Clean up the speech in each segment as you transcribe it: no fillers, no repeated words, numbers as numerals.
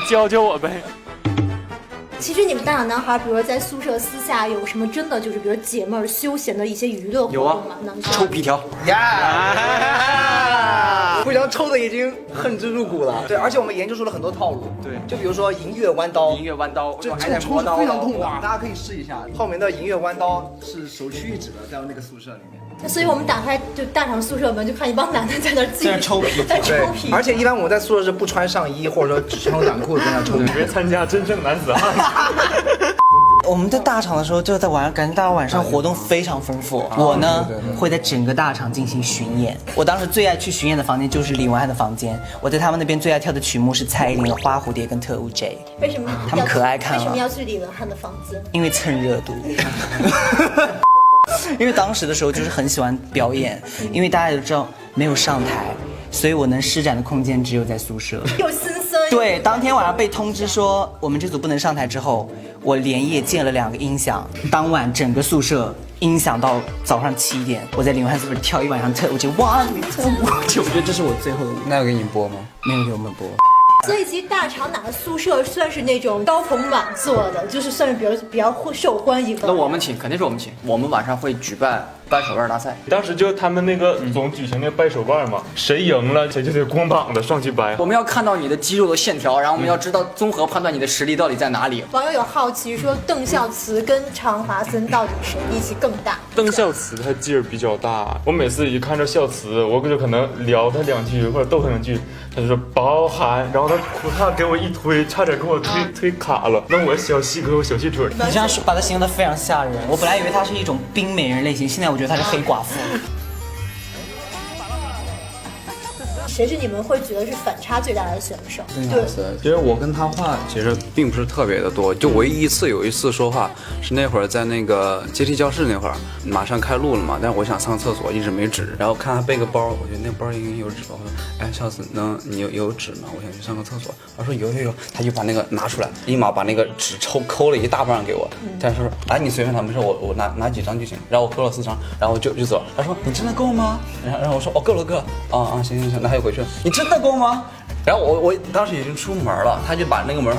教教我呗。其实你们大小男孩，比如说在宿舍私下有什么真的就是，比如解闷儿、休闲的一些娱乐活动吗？抽皮条呀，互相抽的已经恨之入骨了。对，而且我们研究出了很多套路。对，就比如说银月弯刀，这还在抽是非常痛的，大家可以试一下。后面的银月弯刀是首屈一指的，在那个宿舍里面。所以我们打开就大厂宿舍门，就看一帮男的在那自己抽皮，在抽皮。而且一般我们在宿舍是不穿上衣，或者说只穿短裤在那抽皮。别参加真正男子汉。我们在大厂的时候，就在感觉大家晚上活动非常丰富。我呢会在整个大厂进行巡演。我当时最爱去巡演的房间就是李文翰的房间。我在他们那边最爱跳的曲目是蔡依林的《花蝴蝶》跟《特务 J》。为什么？他们可爱看了。为什么要去李文翰的房间？因为蹭热度。因为当时的时候就是很喜欢表演，因为大家都知道没有上台，所以我能施展的空间只有在宿舍。有心酸。对，当天晚上被通知说我们这组不能上台之后，我连夜建了2个音响，当晚整个宿舍音响到早上7点，我在李文翰宿舍跳一晚上特务节，哇，特务节，我觉得这是我最后的。那有给你播吗？没有给我们播。所以其实大厂哪个宿舍算是那种高朋满座的，就是算是比较受欢迎的。那我们请，肯定是我们请。我们晚上会举办掰手腕大赛。当时就他们那个总举行那个掰手腕嘛，谁赢了谁就得光膀子上去掰。我们要看到你的肌肉的线条，然后我们要知道综合判断你的实力到底在哪里。网友有好奇说，邓孝慈跟常华森到底谁力气更大？邓孝慈他劲儿比较大，我每次一看着孝慈，我就可能聊他2句或者逗他2句，他就说包涵，然后他裤衩给我一推，差点给我推卡了。那我小细胳膊小细腿。你这样把他形容的非常吓人。我本来以为他是一种冰美人类型，现在我觉得他是黑寡妇。谁是你们会觉得是反差最大的选手？对，其实我跟他话其实并不是特别的多，就唯一有一次说话是那会儿在那个阶梯教室那会儿，马上开录了嘛，但是我想上厕所一直没纸，然后看他背个包，我觉得那包应该有纸吧，我说哎，下次你有纸吗？我想去上个厕所。他说有，他就把那个拿出来，立马把那个纸抠了一大半给我，但是说哎你随便拿，没事，我拿几张就行。然后我抠了4张，然后就走。他说你真的够吗？然后我说哦够了行，那还有回去，你真的够吗？然后我当时已经出门了，他就把那个门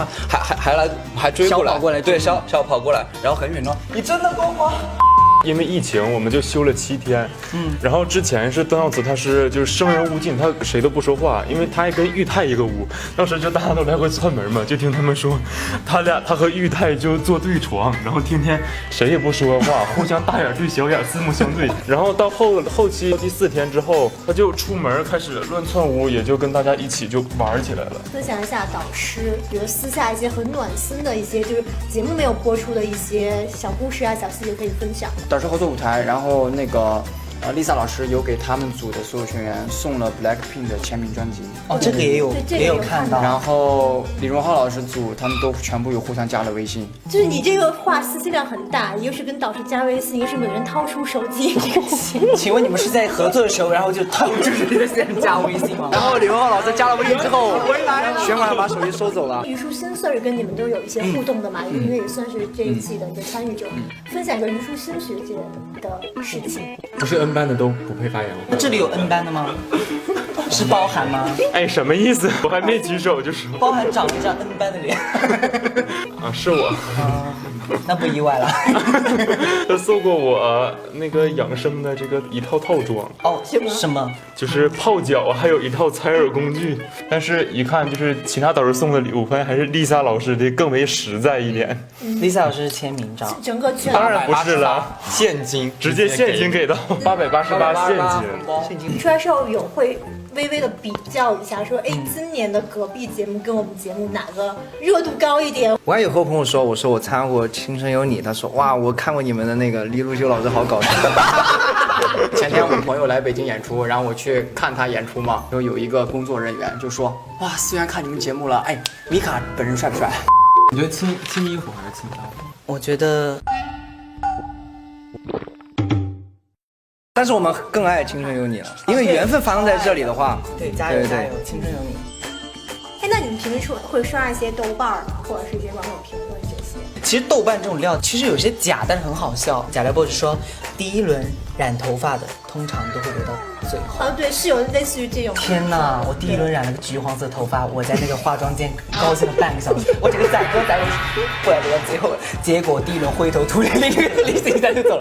还追过来，对，小跑过来，然后很远说你真的够吗？因为疫情，我们就休了7天。然后之前是邓孝慈，他是就是生人勿近，他谁都不说话，因为他还跟裕泰一个屋。当时就大家都来回串门嘛，就听他们说，他和裕泰就坐对床，然后天天谁也不说话，互相大眼对小眼，四目相对。然后到后期第4天之后，他就出门开始乱窜屋，也就跟大家一起就玩起来了。分享一下导师，比如私下一些很暖心的一些，就是节目没有播出的一些小故事啊、小细节可以分享。导师合作舞台，然后那个Lisa 老师有给他们组的所有成员送了 Blackpink 的签名专辑。哦，这个也有看到。然后李荣浩老师组，他们都全部有互相加了微信。就是你这个话信息量很大，一个是跟导师加微信，一个是每人掏出手机这个行。请问你们是在合作的时候，然后就掏出手机在加微信吗？然后李荣浩老师加了微信之后，玄管把手机收走了。虞书欣算是跟你们都有一些互动的嘛，因为也算是这一季的一个参与者。分享一个虞书欣学姐的事情。不是 N 班的都不配发言。这里有 N 班的吗？是包含吗？哎，什么意思？我还没举手就说。包含长了一张 N 班的脸。啊，是我。那不意外了。他送过我那个养生的这个一套套装。哦，什么？就是泡脚，还有一套采耳工具。但是一看就是其他导师送的礼物，发现还是Lisa老师的更为实在一点。Lisa 老师是签名照。整个圈当然不是了，现金，直接现金给到888现金。出来时候有会微微的比较一下，说哎，今年的隔壁节目跟我们节目哪个热度高一点？我还有和朋友说，我说我参加过《青春有你》，他说哇，我看过你们的那个李路修老师好搞笑。前天我们朋友来北京演出，然后我去看他演出嘛，然后有一个工作人员就说，哇，虽然看你们节目了，哎，米卡本人帅不帅？你觉得亲衣服还是亲家服？我觉得。但是我们更爱《青春有你》了，因为缘分发生在这里的话，对，加油加油，青春有你。哎，那你们平时会刷一些豆瓣儿或者是一些网友评论这些。其实豆瓣这种料其实有些假，但是很好笑。假料 boss 说，第一轮染头发的通常都会留到最后。哦，对，是有类似于这种。天哪！我第一轮染了个橘黄色头发，我在那个化妆间高兴了半个小时，我整个载歌载舞，不要留到最后了。结果第一轮灰头土脸，另一个李景山就走了。